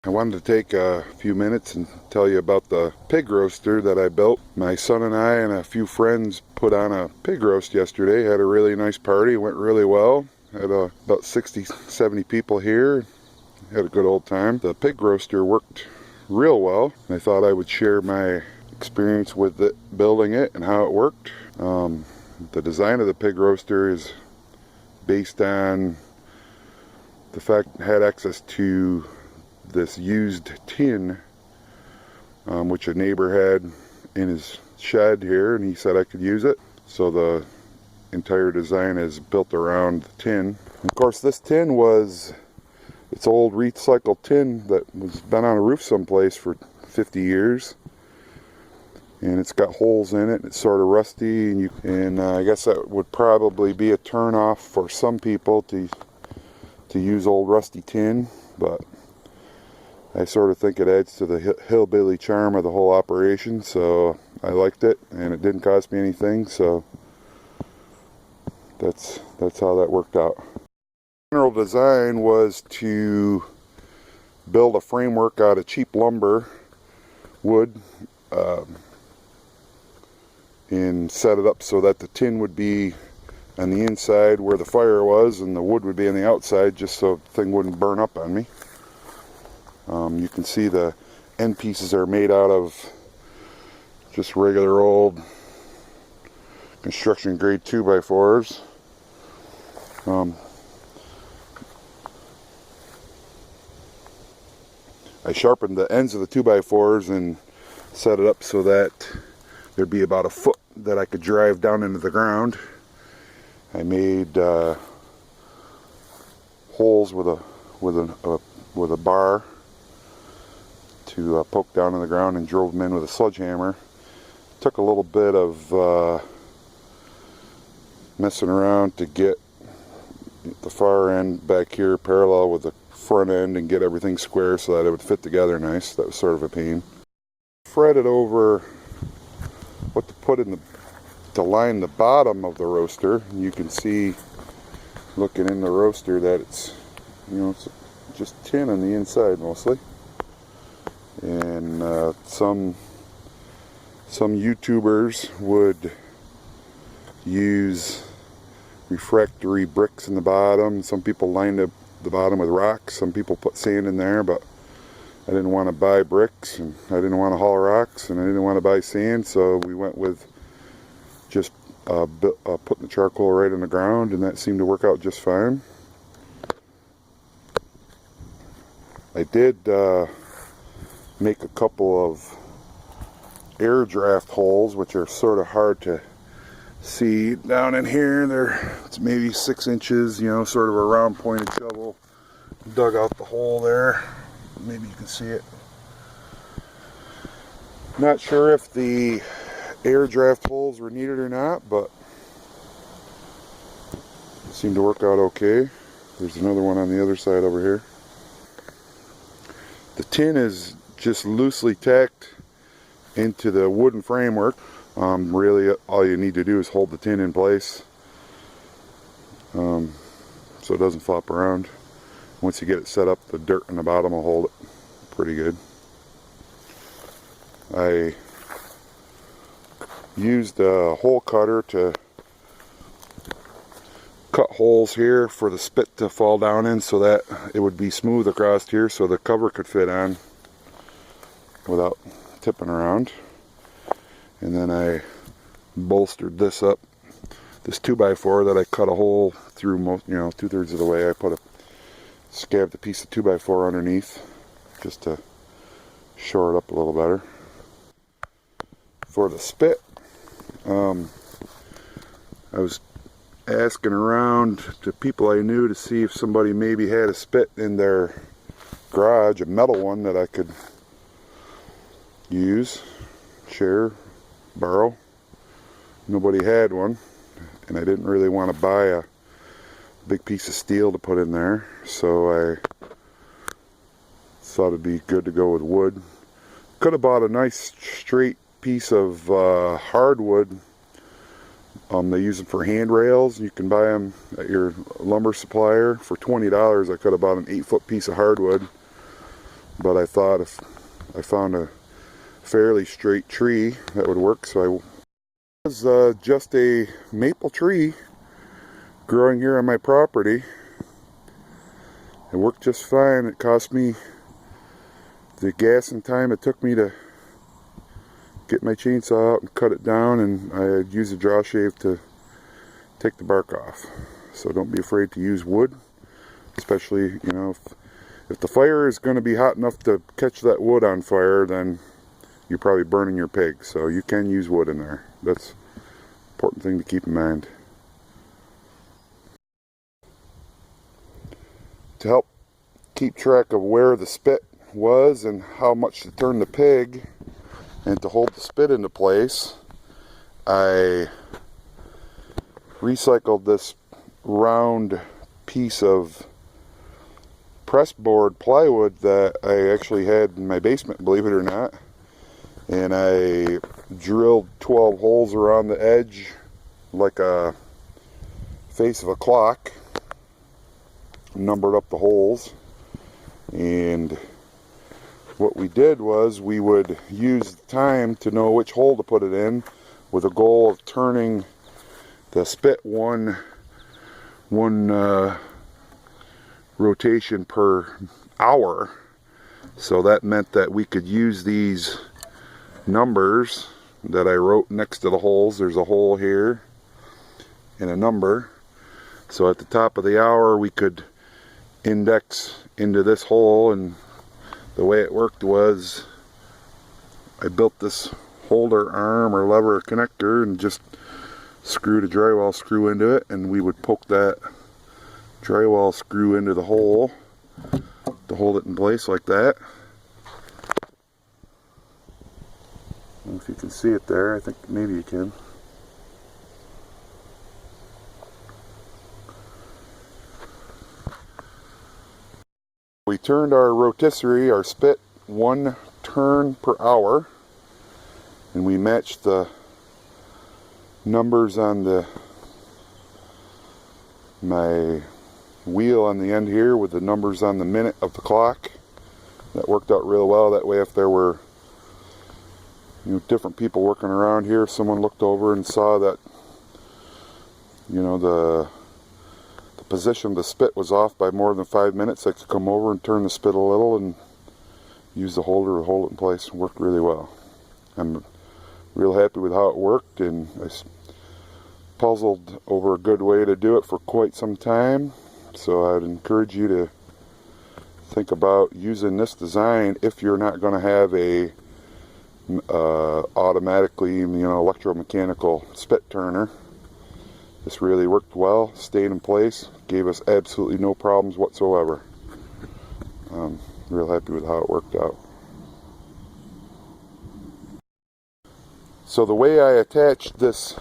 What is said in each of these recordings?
I wanted to take a few minutes and tell you about the pig roaster that I built. My son and I and a few friends put on a pig roast yesterday. Had a really nice party, went really well. Had about 60-70 people here. Had a good old time. The pig roaster worked real well. I thought I would share my experience with it, building it and how it worked. The design of the pig roaster is based on the fact I had access to this used tin, which a neighbor had in his shed here, and he said I could use it. So the entire design is built around the tin. Of course, this tin it's old recycled tin that was been on a roof someplace for 50 years, and it's got holes in it, and it's sort of rusty, and I guess that would probably be a turn off for some people to use old rusty tin, but I sort of think it adds to the hillbilly charm of the whole operation, so I liked it, and it didn't cost me anything, so that's how that worked out. The general design was to build a framework out of cheap lumber, wood, and set it up so that the tin would be on the inside where the fire was, and the wood would be on the outside, just so the thing wouldn't burn up on me. You can see the end pieces are made out of just regular old construction grade 2x4s. I sharpened the ends of the 2x4s and set it up so that there'd be about a foot that I could drive down into the ground. I made holes with a bar to poke down in the ground, and drove them in with a sledgehammer. Took a little bit of messing around to get the far end back here parallel with the front end and get everything square so that it would fit together nice. That was sort of a pain. Fretted over what to put in to line the bottom of the roaster. And you can see, looking in the roaster, that it's it's just tin on the inside mostly. And some YouTubers would use refractory bricks in the bottom. Some people lined up the bottom with rocks. Some people put sand in there, but I didn't want to buy bricks, and I didn't want to haul rocks, and I didn't want to buy sand, so we went with just putting the charcoal right in the ground, and that seemed to work out just fine. I did make a couple of air draft holes, which are sort of hard to see down in here. It's maybe 6 inches, sort of a round pointed shovel. Dug out the hole there. Maybe you can see it. Not sure if the air draft holes were needed or not, but it seemed to work out okay. There's another one on the other side over here. The tin is just loosely tacked into the wooden framework. Really all you need to do is hold the tin in place so it doesn't flop around. Once you get it set up, the dirt in the bottom will hold it pretty good. I used a hole cutter to cut holes here for the spit to fall down in so that it would be smooth across here so the cover could fit on without tipping around. And then I bolstered this up, this 2x4 that I cut a hole through most, 2/3 of the way. I scabbed a piece of 2x4 underneath just to shore it up a little better. For the spit, I was asking around to people I knew to see if somebody maybe had a spit in their garage, a metal one that I could use, share, borrow. Nobody had one, and I didn't really want to buy a big piece of steel to put in there, so I thought it'd be good to go with wood. Could have bought a nice straight piece of hardwood. They use them for handrails. You can buy them at your lumber supplier for $20. I could have bought an 8-foot piece of hardwood but I thought if I found a fairly straight tree that would work, so it was just a maple tree growing here on my property. It worked just fine. It cost me the gas and time it took me to get my chainsaw out and cut it down, and I used a draw shave to take the bark off. So don't be afraid to use wood, especially, you know, if the fire is going to be hot enough to catch that wood on fire, then you're probably burning your pig. So you can use wood in there. That's an important thing to keep in mind. To help keep track of where the spit was and how much to turn the pig and to hold the spit into place, I recycled this round piece of press board plywood that I actually had in my basement, believe it or not, and I drilled 12 holes around the edge like a face of a clock, numbered up the holes, and what we did was we would use the time to know which hole to put it in, with a goal of turning the spit one rotation per hour. So that meant that we could use these numbers that I wrote next to the holes. There's a hole here and a number. So at the top of the hour we could index into this hole, and the way it worked was I built this holder arm or lever connector and just screwed a drywall screw into it, and we would poke that drywall screw into the hole to hold it in place like that. I don't know if you can see it there. I think maybe you can. We turned our rotisserie, our spit, 1 turn per hour, and we matched the numbers on my wheel on the end here with the numbers on the minute of the clock. That worked out real well. That way if there were, you know, different people working around here, if someone looked over and saw that, you know, the position of the spit was off by more than 5 minutes, I could come over and turn the spit a little and use the holder to hold it in place. It worked really well. I'm real happy with how it worked, and I puzzled over a good way to do it for quite some time. So I'd encourage you to think about using this design if you're not going to have a automatically, you know, electromechanical spit turner. This really worked well, stayed in place, gave us absolutely no problems whatsoever. Real happy with how it worked out. So the way I attached this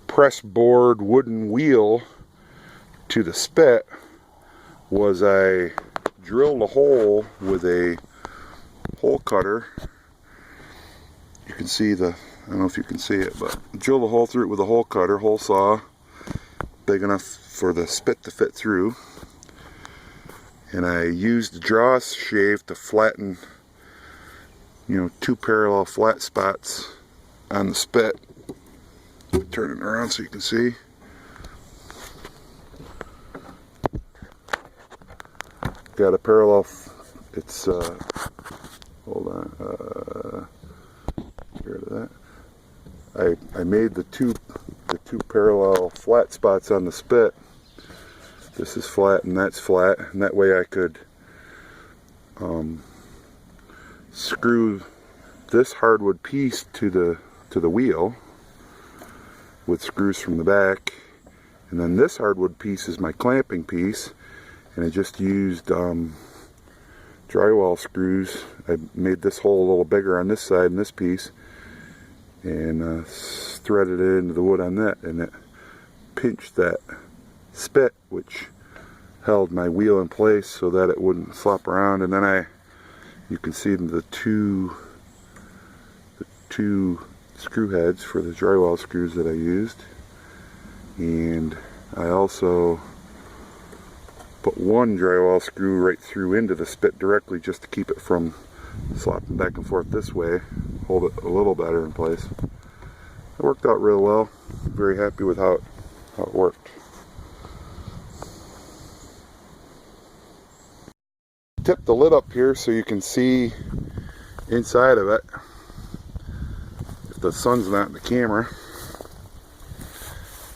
press board wooden wheel to the spit was I drilled a hole with a hole cutter. You can see I don't know if you can see it, but drilled a hole through it with a hole cutter, hole saw, big enough for the spit to fit through. And I used the draw shave to flatten, you know, 2 parallel flat spots on the spit. Turn it around so you can see. Got a parallel, it's, hold on, get rid of that. I made the two parallel flat spots on the spit. This is flat and that's flat, and that way I could screw this hardwood piece to the wheel with screws from the back, and then this hardwood piece is my clamping piece, and I just used drywall screws. I made this hole a little bigger on this side and this piece, and threaded it into the wood on that, and it pinched that spit, which held my wheel in place so that it wouldn't flop around. And then you can see the two screw heads for the drywall screws that I used, and I also put one drywall screw right through into the spit directly just to keep it from slopping back and forth this way, hold it a little better in place. It worked out real well. Very happy with how it worked. Tip the lid up here so you can see inside of it if the sun's not in the camera,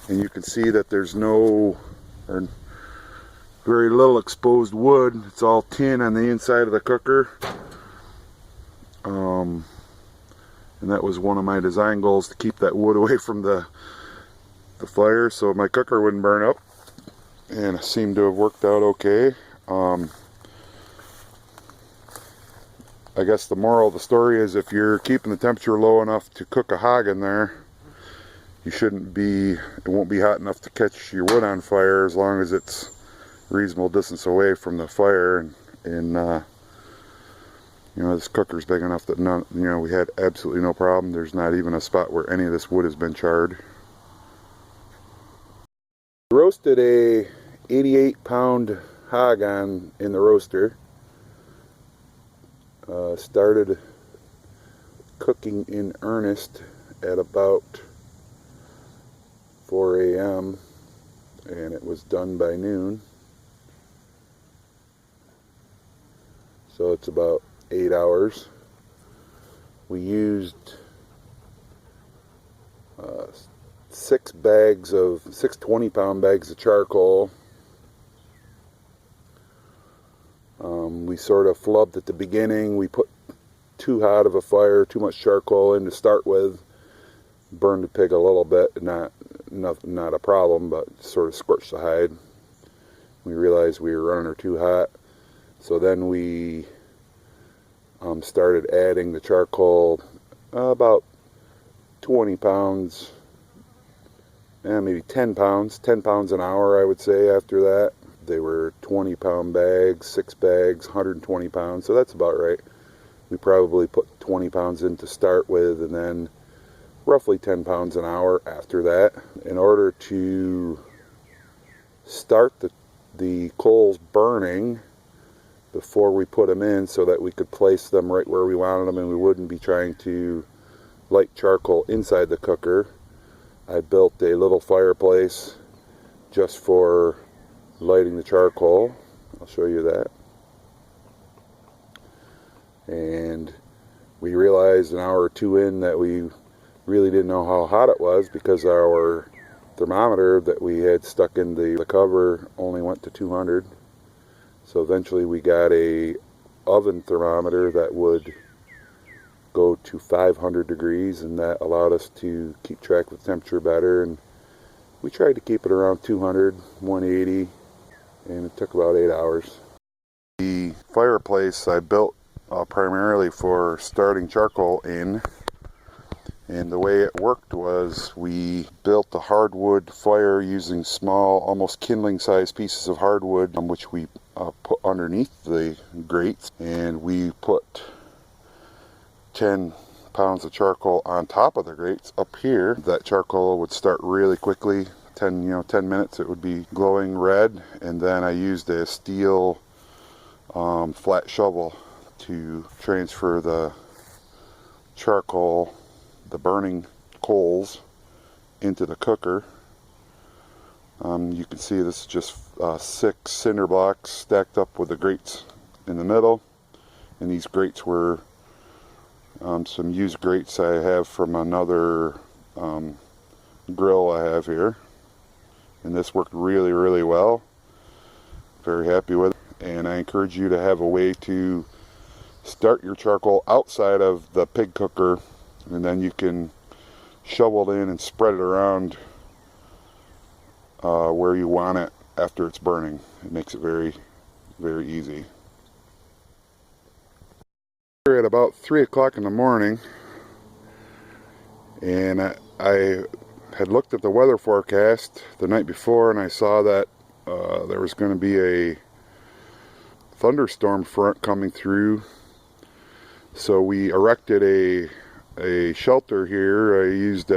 and you can see that there's no or very little exposed wood. It's all tin on the inside of the cooker. And that was one of my design goals, to keep that wood away from the fire so my cooker wouldn't burn up, and it seemed to have worked out okay. I guess the moral of the story is, if you're keeping the temperature low enough to cook a hog in there, it won't be hot enough to catch your wood on fire, as long as it's a reasonable distance away from the fire. And you know, this cooker's big enough that we had absolutely no problem. There's not even a spot where any of this wood has been charred. Roasted a 88-pound hog in the roaster. Started cooking in earnest at about 4 a.m. and it was done by noon. So it's about 8 hours. We used 6 20-pound bags of charcoal. We sort of flubbed at the beginning. We put too hot of a fire, too much charcoal in to start with. Burned the pig a little bit, not a problem, but sort of scorched the hide. We realized we were running her too hot, so then we started adding the charcoal, about 20 pounds, maybe 10 pounds an hour, I would say. After that, they were 20-pound bags, 6 bags, 120 pounds, so that's about right. We probably put 20 pounds in to start with, and then roughly 10 pounds an hour after that. In order to start the coals burning before we put them in, so that we could place them right where we wanted them and we wouldn't be trying to light charcoal inside the cooker, I built a little fireplace just for lighting the charcoal. I'll show you that. And we realized an hour or two in that we really didn't know how hot it was, because our thermometer that we had stuck in the cover only went to 200. So eventually we got a oven thermometer that would go to 500 degrees, and that allowed us to keep track of temperature better. And we tried to keep it around 200, 180, and it took about 8 hours. The fireplace I built primarily for starting charcoal in, and the way it worked was we built a hardwood fire using small, almost kindling sized pieces of hardwood, which we put underneath the grates, and we put 10 pounds of charcoal on top of the grates up here. That charcoal would start really quickly. 10 minutes it would be glowing red, and then I used a steel flat shovel to transfer the charcoal, the burning coals, into the cooker. You can see this is just 6 cinder blocks stacked up with the grates in the middle, and these grates were some used grates I have from another grill I have here, and this worked really, really well. Very happy with it, and I encourage you to have a way to start your charcoal outside of the pig cooker, and then you can shovel it in and spread it around where you want it after it's burning. It makes it very, very easy. We're at about 3 o'clock in the morning, and I had looked at the weather forecast the night before, and I saw that there was going to be a thunderstorm front coming through. So we erected a shelter here. I used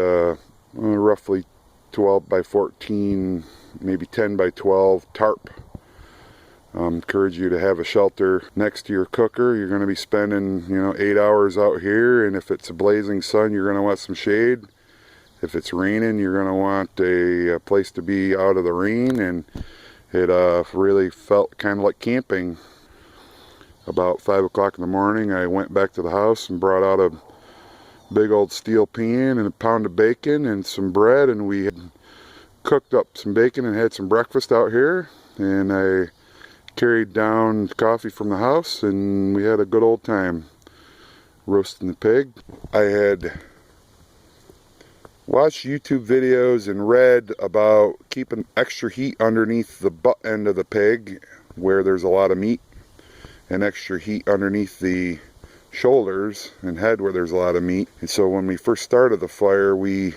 roughly 12 by 14, maybe 10 by 12 tarp Encourage you to have a shelter next to your cooker. You're going to be spending 8 hours out here, and if it's a blazing sun, you're going to want some shade. If it's raining, you're going to want a place to be out of the rain, and it really felt kind of like camping. About 5 o'clock in the morning, I went back to the house and brought out a big old steel pan and a pound of bacon and some bread, and we had cooked up some bacon and had some breakfast out here, and I carried down coffee from the house, and we had a good old time roasting the pig. I had watched YouTube videos and read about keeping extra heat underneath the butt end of the pig where there's a lot of meat, and extra heat underneath the shoulders and head where there's a lot of meat. And so when we first started the fire, we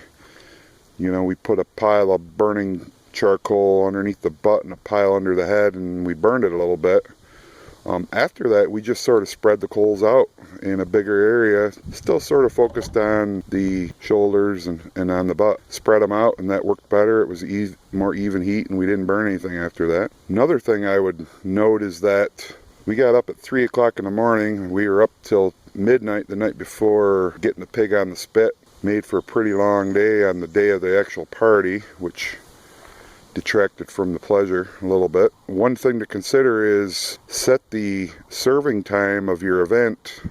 put a pile of burning charcoal underneath the butt and a pile under the head, and we burned it a little bit. After that, we just sort of spread the coals out in a bigger area, still sort of focused on the shoulders and on the butt. Spread them out, and that worked better. It was more even heat, and we didn't burn anything after that. Another thing I would note is that we got up at 3 o'clock in the morning. We were up till midnight the night before getting the pig on the spit. Made for a pretty long day on the day of the actual party, which detracted from the pleasure a little bit. One thing to consider is set the serving time of your event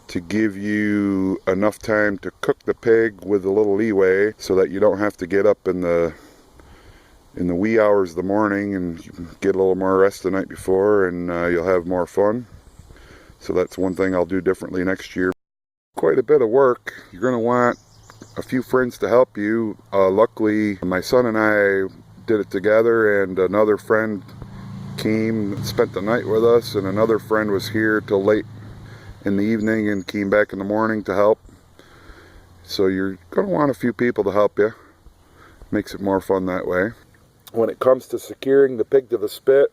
to give you enough time to cook the pig with a little leeway, so that you don't have to get up in the wee hours of the morning, and you can get a little more rest the night before, and you'll have more fun. So that's one thing I'll do differently next year. Quite a bit of work. You're going to want a few friends to help you. Luckily, my son and I did it together, and another friend came and spent the night with us, and another friend was here till late in the evening and came back in the morning to help. So you're going to want a few people to help you. Makes it more fun that way. When it comes to securing the pig to the spit,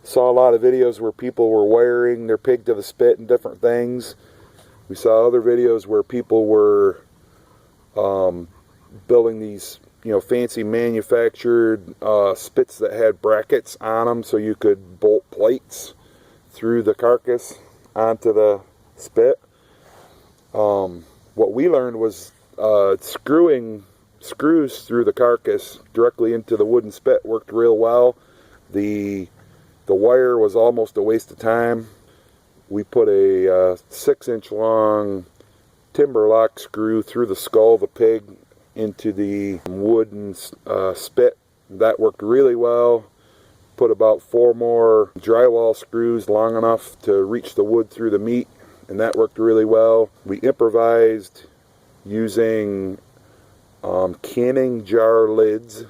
saw a lot of videos where people were wiring their pig to the spit and different things. We saw other videos where people were building these, fancy manufactured spits that had brackets on them, so you could bolt plates through the carcass onto the spit. What we learned was screwing screws through the carcass directly into the wooden spit worked real well. The wire was almost a waste of time. We put a 6-inch long timber lock screw through the skull of the pig into the wooden spit. That worked really well. Put about 4 more drywall screws long enough to reach the wood through the meat, and that worked really well. We improvised using canning jar lids,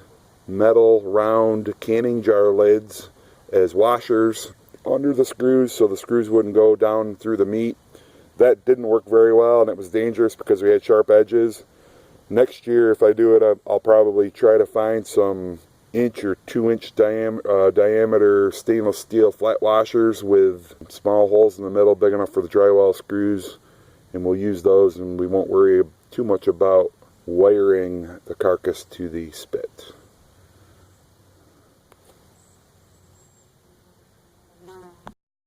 metal round canning jar lids as washers under the screws, so the screws wouldn't go down through the meat. That didn't work very well, and it was dangerous because we had sharp edges. Next year, if I do it, I'll probably try to find some 1 or 2 inch diameter stainless steel flat washers with small holes in the middle big enough for the drywall screws, and we'll use those, and we won't worry too much about wiring the carcass to the spit.